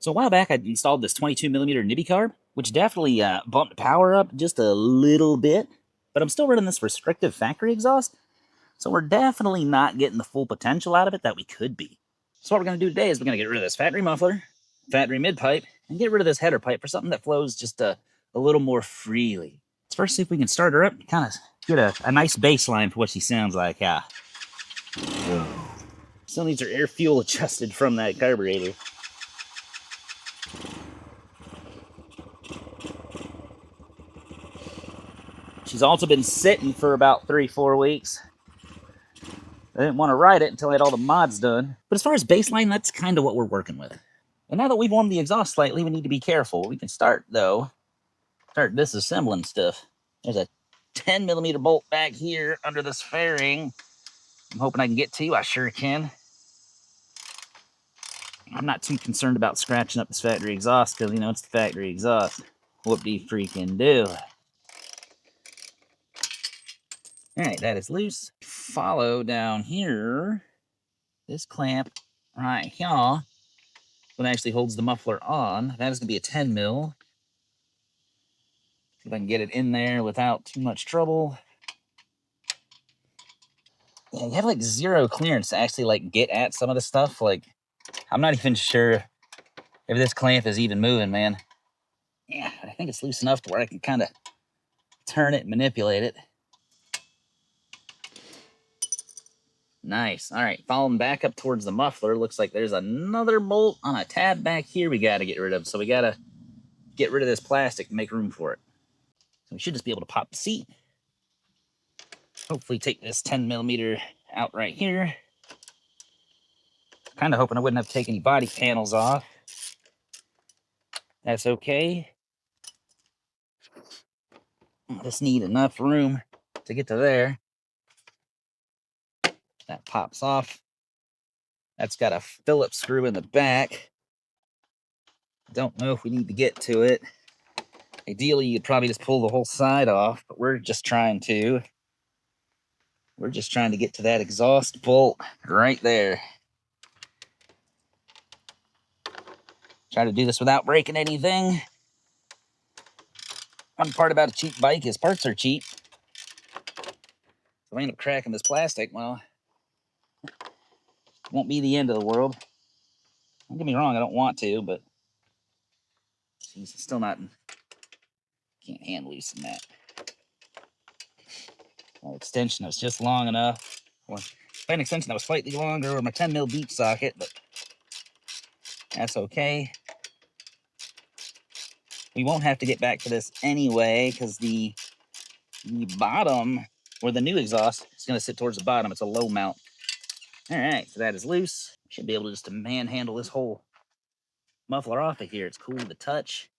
So a while back, I installed this 22mm nibby carb, which definitely bumped power up just a little bit, but I'm still running this restrictive factory exhaust, so we're definitely not getting the full potential out of it that we could be. So what we're going to do today is we're going to get rid of this factory muffler, factory mid pipe, and get rid of this header pipe for something that flows just a little more freely. Let's first see if we can start her up and kind of get a nice baseline for what she sounds like. Still needs her air fuel adjusted from that carburetor. She's also been sitting for about 3-4 weeks. I didn't want to ride it until I had all the mods done. But as far as baseline, that's kind of what we're working with. And now that we've warmed the exhaust slightly, we need to be careful. We can start disassembling stuff. There's a 10mm bolt back here under this fairing. I'm hoping I can get to. I sure can. I'm not too concerned about scratching up this factory exhaust because, it's the factory exhaust. Whoop-de-freaking do. Alright, that is loose. Follow down here. This clamp right here, what actually holds the muffler on, that is going to be a 10mm. See if I can get it in there without too much trouble. Yeah, you have like zero clearance to actually get at some of the stuff. I'm not even sure if this clamp is even moving, man. Yeah, I think it's loose enough to where I can kind of turn it and manipulate it. Nice. All right, following back up towards the muffler, looks like there's another bolt on a tab back here we got to get rid of. So we got to get rid of this plastic to make room for it. So we should just be able to pop the seat. Hopefully take this 10mm out right here. Kind of hoping I wouldn't have to take any body panels off. That's okay. Just need enough room to get to there. That pops off. That's got a Phillips screw in the back. Don't know if we need to get to it. Ideally, you'd probably just pull the whole side off, but we're just trying to get to that exhaust bolt right there. Try to do this without breaking anything. One part about a cheap bike is parts are cheap. If I end up cracking this plastic, well, it won't be the end of the world. Don't get me wrong, I don't want to, but geez, it's still not. Can't hand loosen that. That extension was just long enough. Well, if I had an extension that was slightly longer, or my 10mm beep socket, but that's okay. We won't have to get back to this anyway, because the bottom, or the new exhaust, is going to sit towards the bottom. It's a low mount. All right, so that is loose. Should be able to just manhandle this whole muffler off of here. It's cool to touch.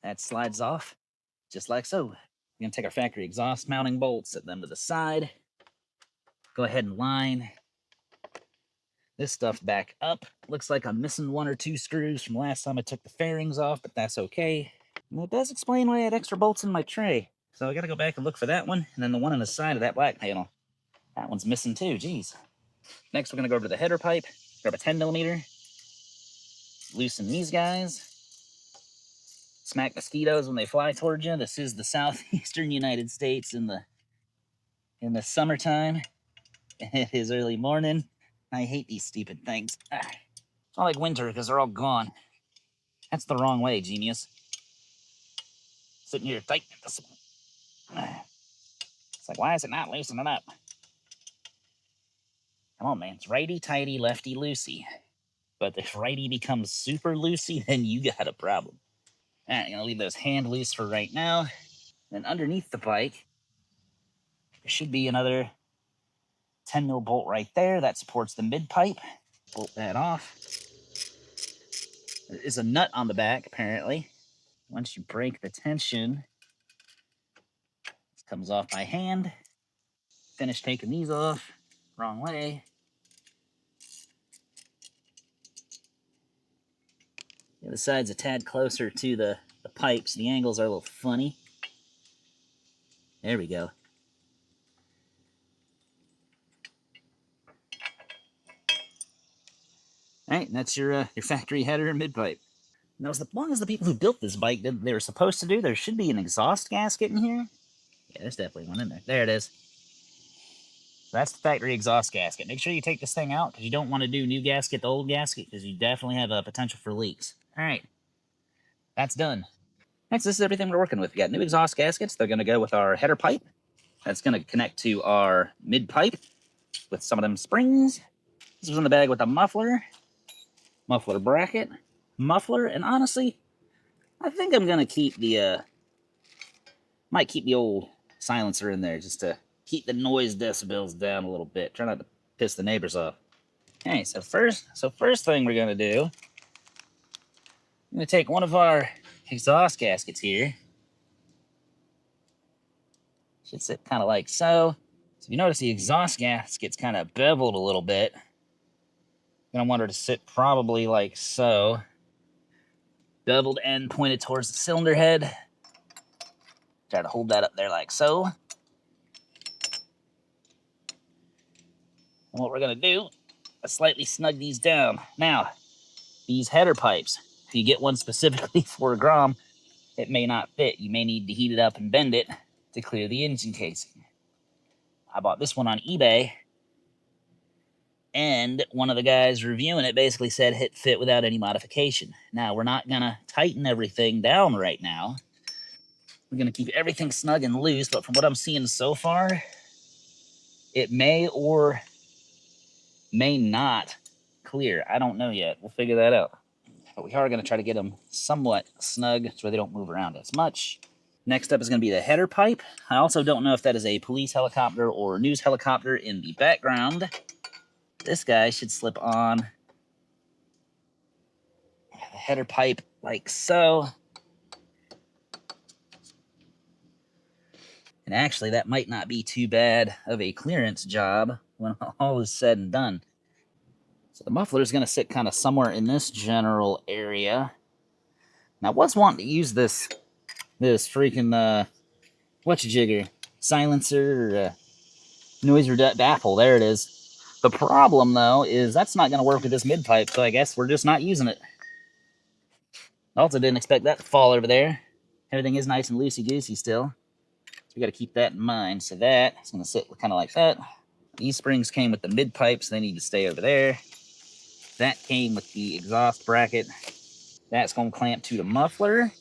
That slides off, just like so. We're going to take our factory exhaust mounting bolts, set them to the side. Go ahead and line this stuff back up. Looks like I'm missing 1 or 2 screws from last time I took the fairings off, but that's okay. And it does explain why I had extra bolts in my tray. So I gotta go back and look for that one, and then the one on the side of that black panel. That one's missing too, geez. Next, we're gonna go over to the header pipe, grab a 10mm, loosen these guys, smack mosquitoes when they fly towards you. This is the southeastern United States in the summertime, and it is early morning. I hate these stupid things. It's not like winter because they're all gone. That's the wrong way, genius. Sitting here tight. It's like, why is it not loosening up? Come on, man. It's righty-tighty, lefty-loosey. But if righty becomes super loosey, then you got a problem. All right, I'm going to leave those hand loose for right now. Then underneath the bike, there should be another 10mm bolt right there. That supports the mid pipe. Bolt that off. There is a nut on the back, apparently. Once you break the tension, this comes off by hand. Finish taking these off. Wrong way. The other side's a tad closer to the pipes. The angles are a little funny. There we go. All right, And that's your factory header and mid-pipe. Now, as long as the people who built this bike did what they were supposed to do, there should be an exhaust gasket in here. Yeah, there's definitely one in there. There it is. That's the factory exhaust gasket. Make sure you take this thing out because you don't want to do new gasket to old gasket because you definitely have a potential for leaks. All right, that's done. Next, this is everything we're working with. We got new exhaust gaskets. They're going to go with our header pipe. That's going to connect to our mid pipe with some of them springs. This was in the bag with a muffler bracket, muffler, and honestly, I think I'm going to keep the, might keep the old silencer in there just to keep the noise decibels down a little bit. Try not to piss the neighbors off. Okay, so first thing we're going to do, I'm going to take one of our exhaust gaskets here. Should sit kind of like so. So if you notice the exhaust gasket's kind of beveled a little bit, you're going to want her to sit probably like so. Beveled end pointed towards the cylinder head. Try to hold that up there like so. And what we're going to do is slightly snug these down. Now, these header pipes, if you get one specifically for a Grom, it may not fit. You may need to heat it up and bend it to clear the engine casing. I bought this one on eBay, and one of the guys reviewing it basically said it fit without any modification. Now, we're not going to tighten everything down right now. We're going to keep everything snug and loose, but from what I'm seeing so far, it may or may not clear. I don't know yet. We'll figure that out. But we are going to try to get them somewhat snug so they don't move around as much. Next up is going to be the header pipe. I also don't know if that is a police helicopter or news helicopter in the background. This guy should slip on the header pipe like so. And actually, that might not be too bad of a clearance job when all is said and done. So the muffler is going to sit kind of somewhere in this general area. Now, I was wanting to use this freaking whatcha-jigger silencer noise baffle. There it is. The problem, though, is that's not going to work with this mid pipe, so I guess we're just not using it. Also, didn't expect that to fall over there. Everything is nice and loosey-goosey still. So we got to keep that in mind. So that is going to sit kind of like that. These springs came with the mid pipes. They need to stay over there. That came with the exhaust bracket. That's going to clamp to the muffler.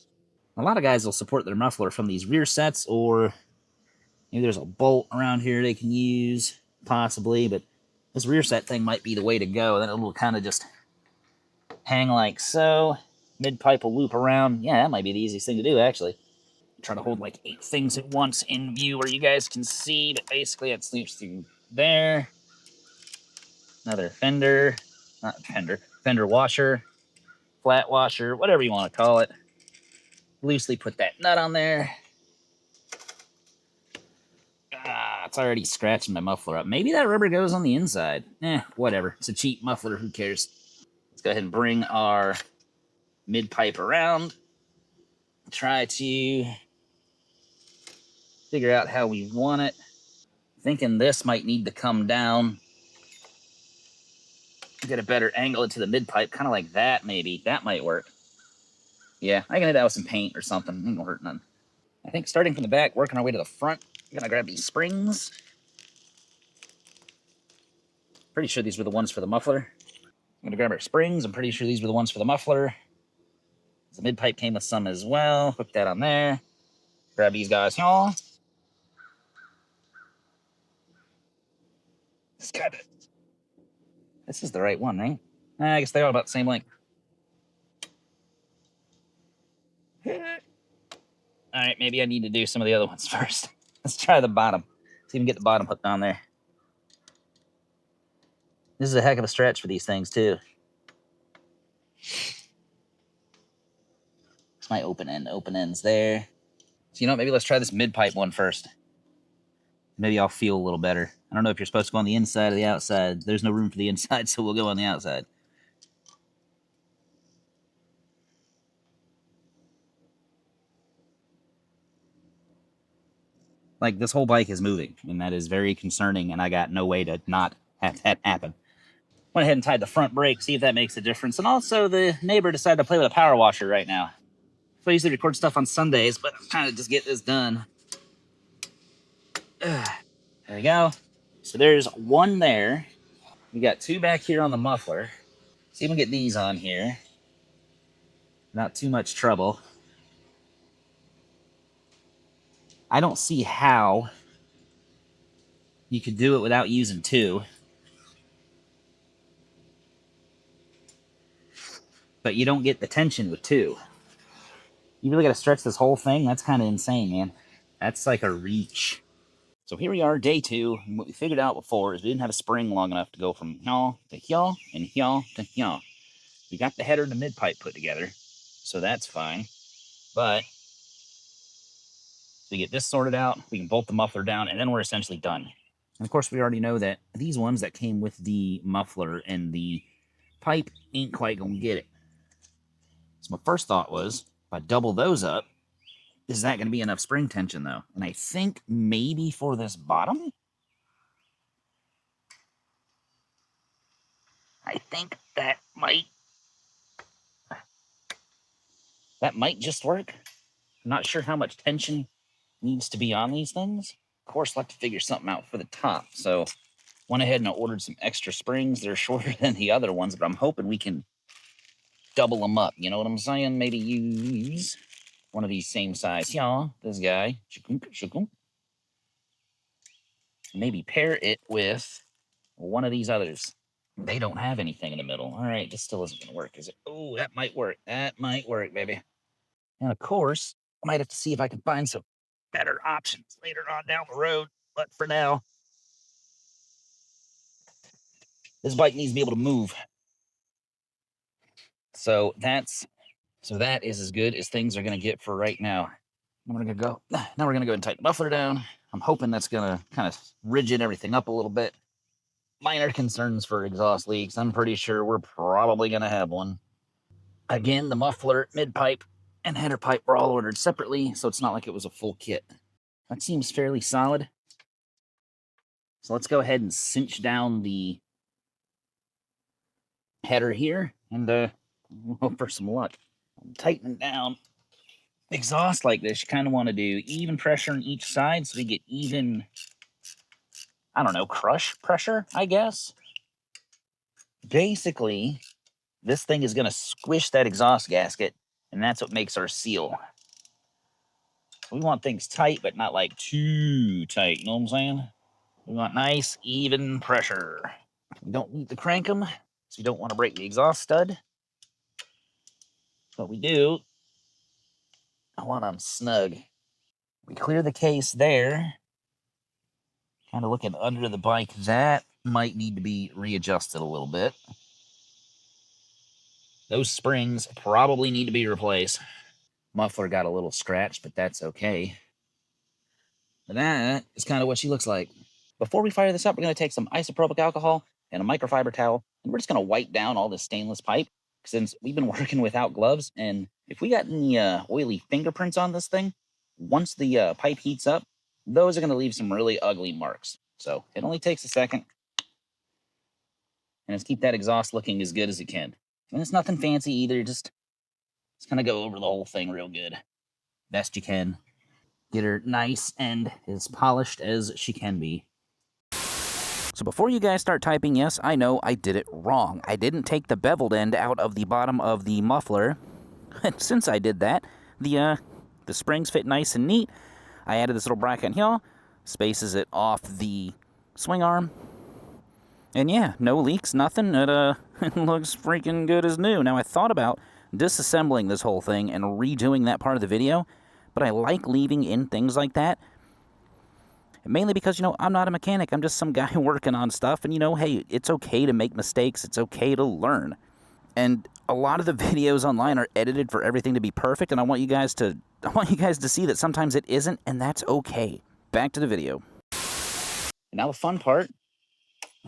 A lot of guys will support their muffler from these rear sets, or maybe there's a bolt around here they can use, possibly, but this rear set thing might be the way to go. Then it will kind of just hang like so. Mid pipe will loop around. Yeah, that might be the easiest thing to do, actually. Try to hold like 8 things at once in view where you guys can see, but basically it sleeps through there. Another fender, not fender washer, flat washer, whatever you want to call it. Loosely put that nut on there. It's already scratching my muffler up. Maybe that rubber goes on the inside. Whatever. It's a cheap muffler. Who cares? Let's go ahead and bring our mid pipe around. Try to figure out how we want it. Thinking this might need to come down. Get a better angle into the mid pipe. Kind of like that, maybe. That might work. Yeah, I can hit that with some paint or something. Ain't gonna hurt none. I think starting from the back, working our way to the front, I'm gonna grab these springs. Pretty sure these were the ones for the muffler. I'm gonna grab our springs. I'm pretty sure these were the ones for the muffler. The mid pipe came with some as well. Hook that on there. Grab these guys, y'all. This is the right one, right? I guess they're all about the same length. All right, maybe I need to do some of the other ones first. Let's try the bottom. Let's even get the bottom hooked on there. This is a heck of a stretch for these things, too. It's my open end's there. So, you know what? Maybe let's try this mid-pipe one first. Maybe I'll feel a little better. I don't know if you're supposed to go on the inside or the outside. There's no room for the inside, so we'll go on the outside. Like, this whole bike is moving, and that is very concerning, and I got no way to not have that happen. Went ahead and tied the front brake, see if that makes a difference. And also, the neighbor decided to play with a power washer right now. So I usually record stuff on Sundays, but I'm trying to just get this done. There we go. So there's one there. We got two back here on the muffler. See if we can get these on here. Not too much trouble. I don't see how you could do it without using two. But you don't get the tension with two. You really got to stretch this whole thing? That's kind of insane, man. That's like a reach. So here we are, day 2. And what we figured out before is we didn't have a spring long enough to go from yaw to yaw and yaw to yaw. We got the header and the mid pipe put together, so that's fine. But we get this sorted out, we can bolt the muffler down, and then we're essentially done. And of course, we already know that these ones that came with the muffler and the pipe ain't quite gonna get it. So my first thought was, if I double those up, is that going to be enough spring tension, though? And I think maybe for this bottom, I think that might just work. I'm not sure how much tension needs to be on these things. Of course, I'll have to figure something out for the top. So went ahead and I ordered some extra springs. They're shorter than the other ones, but I'm hoping we can double them up. You know what I'm saying? Maybe use one of these same size. Yeah, this guy. Maybe pair it with one of these others. They don't have anything in the middle. All right, this still isn't going to work, is it? Oh, that might work. That might work, baby. And of course, I might have to see if I can find some better options later on down the road. But for now, this bike needs to be able to move. So that is as good as things are going to get for right now. Now we're going to go. Now we're going to go and tighten the muffler down. I'm hoping that's going to kind of rigid everything up a little bit. Minor concerns for exhaust leaks. I'm pretty sure we're probably going to have one. Again, the muffler, mid-pipe, and header pipe were all ordered separately, so it's not like it was a full kit. That seems fairly solid. So let's go ahead and cinch down the header here, and hope for some luck. Tightening down exhaust like this, you kind of want to do even pressure on each side so we get even, I don't know, crush pressure, I guess. Basically, this thing is going to squish that exhaust gasket, and that's what makes our seal. We want things tight, but not like too tight, you know what I'm saying? We want nice, even pressure. We don't need to crank them, so we don't want to break the exhaust stud. But we do, I want them snug. We clear the case there. Kind of looking under the bike. That might need to be readjusted a little bit. Those springs probably need to be replaced. Muffler got a little scratch, but that's okay. But that is kind of what she looks like. Before we fire this up, we're going to take some isopropyl alcohol and a microfiber towel, and we're just going to wipe down all this stainless pipe, since we've been working without gloves, and if we got any oily fingerprints on this thing, once the pipe heats up, those are going to leave some really ugly marks. So it only takes a second, and let's keep that exhaust looking as good as it can. And it's nothing fancy either, just kind of go over the whole thing real good. Best you can. Get her nice and as polished as she can be. So before you guys start typing, yes, I know I did it wrong. I didn't take the beveled end out of the bottom of the muffler. And since I did that, the springs fit nice and neat. I added this little bracket here, spaces it off the swing arm. And yeah, no leaks, nothing. It looks freaking good as new. Now, I thought about disassembling this whole thing and redoing that part of the video, but I like leaving in things like that. Mainly because, I'm not a mechanic. I'm just some guy working on stuff. And, hey, it's okay to make mistakes. It's okay to learn. And a lot of the videos online are edited for everything to be perfect. And I want you guys to see that sometimes it isn't, and that's okay. Back to the video. Now the fun part.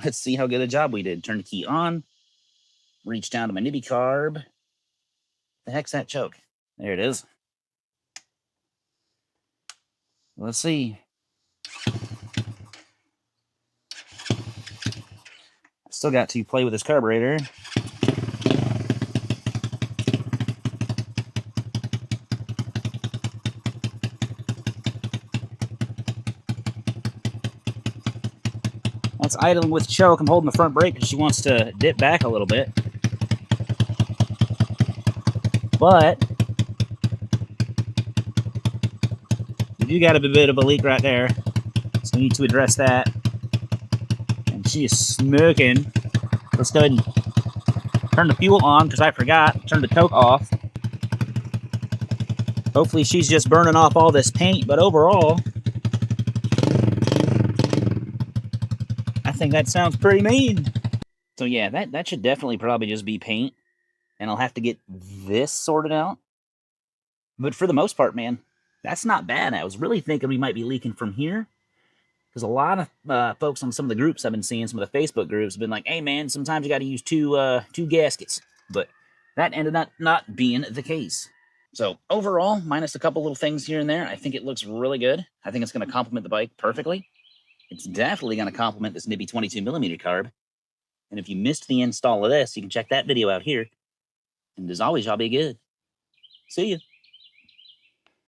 Let's see how good a job we did. Turn the key on. Reach down to my nibby carb. The heck's that choke? There it is. Let's see. Still got to play with this carburetor. That's idling with choke. I'm holding the front brake because she wants to dip back a little bit. But we do got a bit of a leak right there, so we need to address that. And she is smoking. Let's go ahead and turn the fuel on because I forgot. Turn the toke off. Hopefully she's just burning off all this paint, but overall, I think that sounds pretty mean. So yeah, that should definitely probably just be paint, and I'll have to get this sorted out. But for the most part, man, that's not bad. I was really thinking we might be leaking from here, because a lot of folks on some of the groups I've been seeing, some of the Facebook groups, have been like, hey man, sometimes you got to use two gaskets. But that ended up not being the case. So overall, minus a couple little things here and there, I think it looks really good. I think it's going to complement the bike perfectly. It's definitely going to complement this nibby 22mm carb. And if you missed the install of this, you can check that video out here. And as always, y'all be good. See ya.